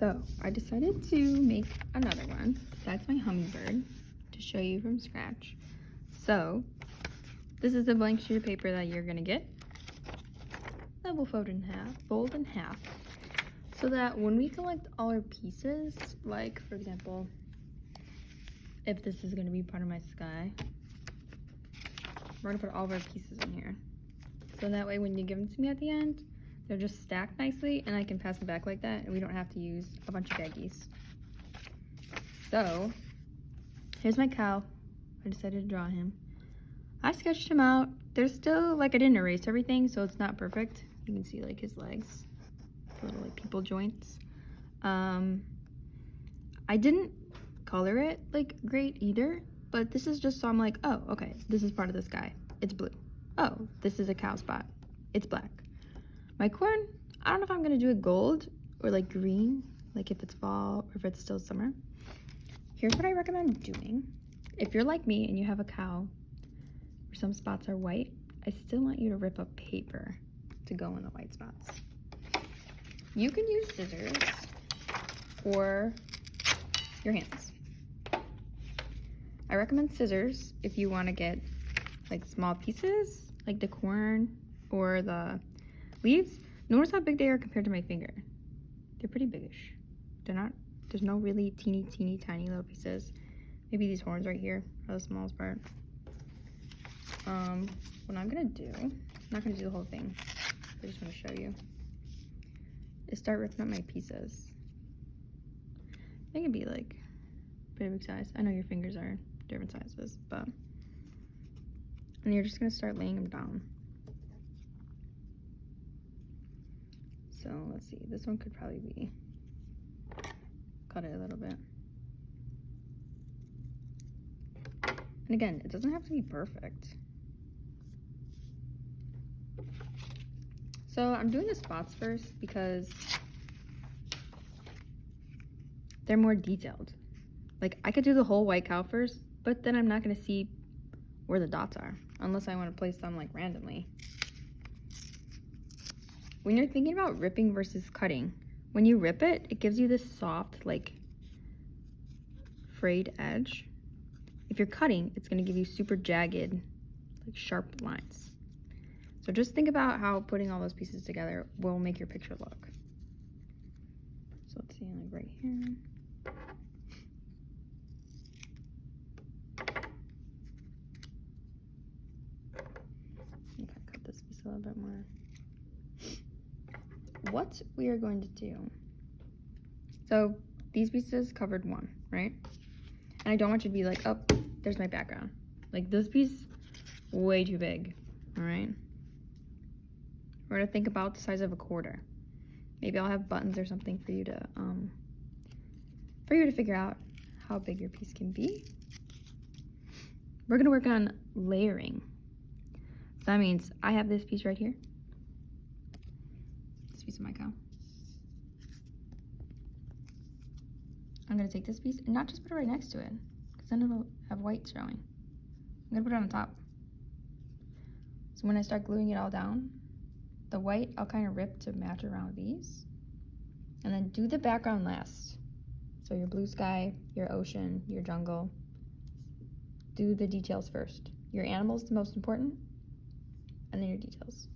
So I decided to make another one besides my hummingbird to show you from scratch. So this is a blank sheet of paper that you're gonna get that we'll fold in half, so that when we collect all our pieces, like for example, if this is gonna be part of my sky, we're gonna put all of our pieces in here. So that way when you give them to me at the end, they're just stacked nicely and I can pass them back like that and we don't have to use a bunch of baggies. So here's my cow. I decided to draw him. I sketched him out. There's still, like, I didn't erase everything, so it's not perfect. You can see like his legs, the little like people joints. I didn't color it like great either, but this is just so I'm like, oh, okay, this is part of the sky. It's blue. Oh, this is a cow spot. It's black. My corn, I don't know if I'm gonna do it gold or like green, like if it's fall or if it's still summer. Here's what I recommend doing. If you're like me and you have a cow where some spots are white, I still want you to rip up paper to go in the white spots. You can use scissors or your hands. I recommend scissors if you want to get like small pieces, like the corn or the leaves. Notice how big they are compared to my finger. They're pretty biggish. They're not, there's no really teeny tiny little pieces. Maybe these horns right here are the smallest part. What I'm gonna do, I'm not gonna do the whole thing, I just want to show you, is start ripping up my pieces. They can be like pretty big size. I know your fingers are different sizes, but, and you're just gonna start laying them down. So let's see, this one could probably be, cut it a little bit. And again, it doesn't have to be perfect. So I'm doing the spots first because they're more detailed. Like I could do the whole white cow first, but then I'm not gonna see where the dots are unless I want to place them like randomly. When you're thinking about ripping versus cutting, when you rip it, it gives you this soft, like frayed edge. If you're cutting, it's gonna give you super jagged, like sharp lines. So just think about how putting all those pieces together will make your picture look. So let's see, like right here. Okay, cut this piece a little bit more. What we are going to do, so these pieces covered one, right? And I don't want you to be like, oh, there's my background. Like this piece, way too big, all right? We're gonna think about the size of a quarter. Maybe I'll have buttons or something for you to figure out how big your piece can be. We're gonna work on layering. So that means I have this piece right here. This piece of my cow. I'm gonna take this piece and not just put it right next to it, because then it'll have white showing. I'm gonna put it on top. So when I start gluing it all down, the white I'll kind of rip to match around these. And then do the background last. So your blue sky, your ocean, your jungle. Do the details first. Your animal's the most important, and then your details.